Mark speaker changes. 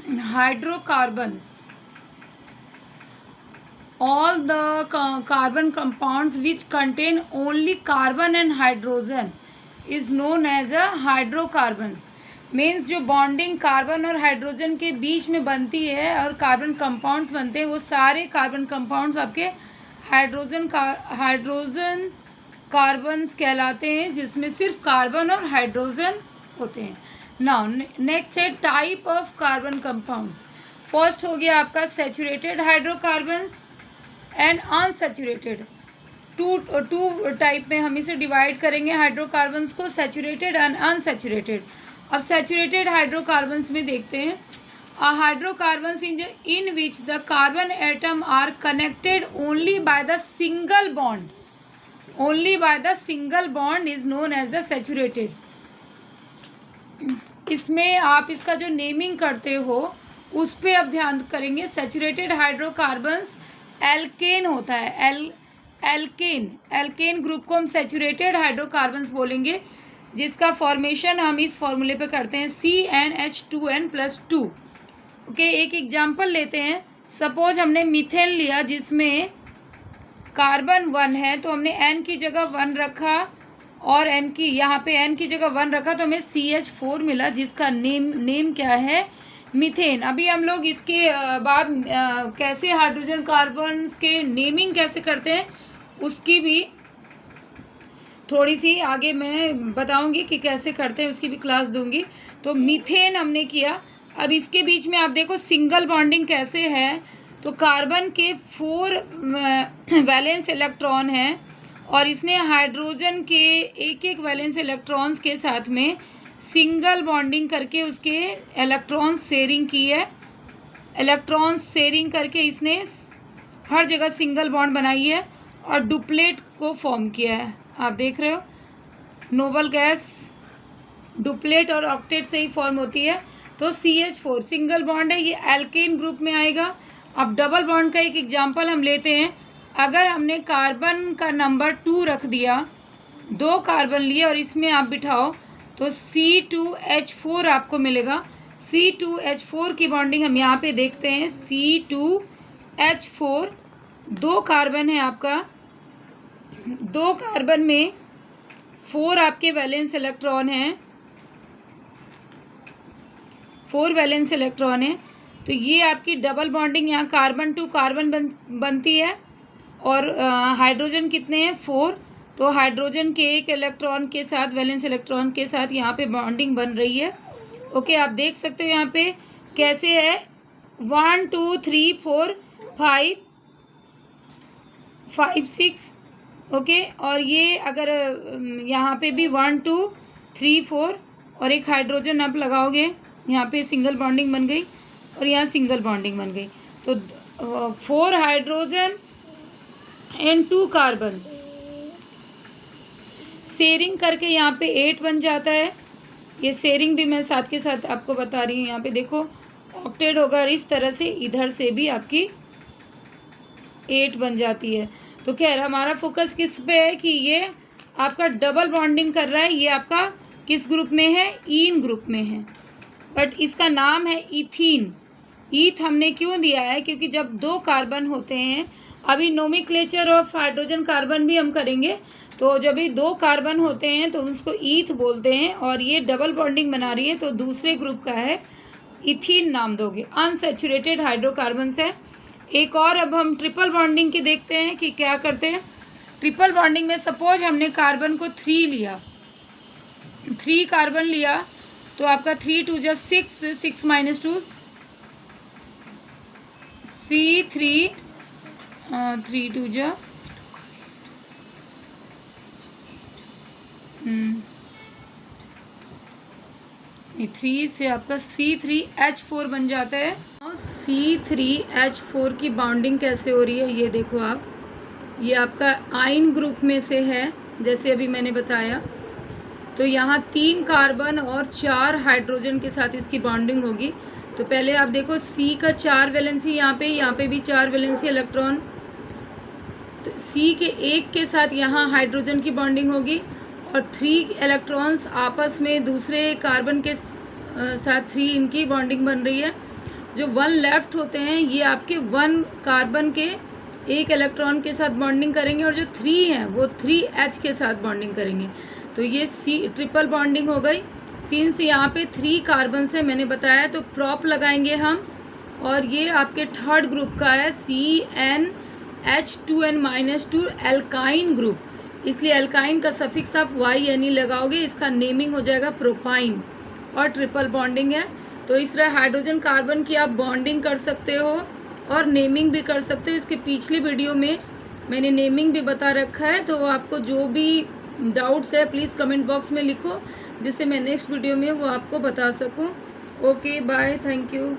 Speaker 1: hydrocarbons, all the carbon compounds which contain only carbon and hydrogen is known as a hydrocarbons. Means जो bonding carbon और hydrogen के बीच में बनती है और कार्बन कंपाउंड्स बनते हैं, वो सारे कार्बन कंपाउंड्स आपके हाइड्रोजन कार्बन्स कहलाते हैं, जिसमें सिर्फ कार्बन और हाइड्रोजन होते हैं. नाउ नेक्स्ट है type of carbon compounds. First हो गया आपका saturated hydrocarbons and unsaturated. Two type में हम इसे डिवाइड करेंगे हाइड्रोकार्बन्स को, सैचुरेटेड एंड अनसैचुरेटेड. अब सैचुरेटेड हाइड्रोकार्बन्स में देखते हैं. Hydrocarbons in which the carbon atom are connected only by the single bond, only by the single bond is known as the saturated. इसमें आप इसका जो नेमिंग करते हो उस पर अब ध्यान करेंगे. सैचुरेटेड हाइड्रोकार्बन्स एल्केन होता है, एल्केन ग्रुप को हम सैचुरेटेड हाइड्रोकार्बन्स बोलेंगे, जिसका फॉर्मेशन हम इस फॉर्मूले पे करते हैं CnH2n+2. ओके, एक एग्जांपल लेते हैं. सपोज हमने मीथेन लिया जिसमें कार्बन 1 है, तो हमने n की जगह 1 रखा और n की यहाँ पे n की जगह 1 रखा, तो हमें CH4 मिला, जिसका नेम क्या है, मीथेन. अभी हम लोग इसके बाद कैसे हाइड्रोजन कार्बन के नेमिंग कैसे करते हैं उसकी भी थोड़ी सी आगे मैं बताऊंगी कि कैसे करते हैं, उसकी भी क्लास दूंगी. तो मीथेन हमने किया. अब इसके बीच में आप देखो सिंगल बॉन्डिंग कैसे है. तो कार्बन के 4 वैलेंस इलेक्ट्रॉन हैं और इसने हाइड्रोजन के एक वैलेंस इलेक्ट्रॉन्स के साथ में सिंगल बॉन्डिंग करके उसके इलेक्ट्रॉन शेयरिंग की है. इलेक्ट्रॉन शेयरिंग करके इसने हर जगह सिंगल बॉन्ड बनाई है और डुप्लेट को फॉर्म किया है. आप देख रहे हो, नोबल गैस डुप्लेट और ऑक्टेट से ही फॉर्म होती है. तो CH4 सिंगल बॉन्ड है, ये एल्केन ग्रुप में आएगा. अब डबल बॉन्ड का एक एग्जांपल हम लेते हैं. अगर हमने कार्बन का नंबर 2 रख दिया, 2 कार्बन लिए और इसमें आप बिठाओ, तो C2H4 आपको मिलेगा. C2H4 की बॉन्डिंग हम यहाँ पे देखते हैं. C2H4 2 कार्बन है आपका, 2 कार्बन में 4 आपके वैलेंस इलेक्ट्रॉन हैं, 4 वैलेंस इलेक्ट्रॉन है. तो ये आपकी डबल बॉन्डिंग यहाँ कार्बन टू कार्बन बनती है. और हाइड्रोजन कितने हैं, 4. तो हाइड्रोजन के एक इलेक्ट्रॉन के साथ वैलेंस इलेक्ट्रॉन के साथ यहाँ पे बॉन्डिंग बन रही है. ओके, आप देख सकते हो यहाँ पे कैसे है, 1 2 3 4 5 5 6. ओके, और ये अगर यहाँ पे भी 1 2 3 4 और एक हाइड्रोजन आप लगाओगे, यहाँ पे सिंगल बॉन्डिंग बन गई और यहाँ सिंगल बॉन्डिंग बन गई. तो 4 हाइड्रोजन एंड 2 कार्बन्स शेयरिंग करके यहाँ पे 8 बन जाता है. ये शेयरिंग भी मैं साथ के साथ आपको बता रही हूँ. यहाँ पे देखो ऑक्टेट होगा और इस तरह से इधर से भी आपकी 8 बन जाती है. तो खैर हमारा फोकस किस पे है कि ये आपका डबल बॉन्डिंग कर रहा है. ये आपका किस ग्रुप में है, ईन ग्रुप में है, बट इसका नाम है इथीन. ईथ हमने क्यों दिया है, क्योंकि जब 2 कार्बन होते हैं, अभी नोमेक्लेचर ऑफ हाइड्रोजन कार्बन भी हम करेंगे, तो जब भी 2 कार्बन होते हैं तो उसको ईथ बोलते हैं. और ये डबल बॉन्डिंग बना रही है तो दूसरे ग्रुप का है, इथीन नाम दोगे. अनसैचुरेटेड हाइड्रोकार्बन्स है. एक और अब हम ट्रिपल बॉन्डिंग के देखते हैं कि क्या करते हैं. ट्रिपल बॉन्डिंग में सपोज हमने कार्बन को 3 लिया, 3 कार्बन लिया, तो आपका 3 2 जा 6, 6 - 2 C3, 3 2 जा 3 से आपका C3H4 बन जाता है. C3H4 की बॉन्डिंग कैसे हो रही है ये देखो आप. ये आपका आइन ग्रुप में से है, जैसे अभी मैंने बताया. तो यहाँ 3 कार्बन और 4 हाइड्रोजन के साथ इसकी बॉन्डिंग होगी. तो पहले आप देखो C का 4 वैलेंसी यहाँ पे भी 4 वैलेंसी इलेक्ट्रॉन. तो C के 1 के साथ यहाँ हाइड्रोजन की बॉन्डिंग होगी और 3 इलेक्ट्रॉन्स आपस में दूसरे कार्बन के साथ 3 इनकी बॉन्डिंग बन रही है. जो 1 लेफ्ट होते हैं ये आपके 1 कार्बन के एक इलेक्ट्रॉन के साथ बॉन्डिंग करेंगे, और जो 3 हैं वो 3H के साथ बॉन्डिंग करेंगे। तो ये ट्रिपल बॉन्डिंग हो गई। सिंस यहाँ पे 3 कार्बन से मैंने बताया, तो प्रॉप लगाएंगे हम, और ये आपके थर्ड ग्रुप का है CnH2n-2 एल्काइन ग्रुप, इसलिए एल्काइन का सफिक्स आप YNE लगाओगे, इसका नेमिंग हो जाएगा प्रोपाइन, और ट्रिपल बॉन्डिंग है। तो इस तरह हाइड्रोजन कार्बन की आप बॉन्डिंग कर सकते हो और नेमिंग भी कर सकते हो। इसके पिछली वीडियो में मैंने नेमिंग भी बता रखा है, तो आपको जो भी डाउट्स है प्लीज़ कमेंट बॉक्स में लिखो, जिससे मैं नेक्स्ट वीडियो में वो आपको बता सकूं। Okay bye, thank you.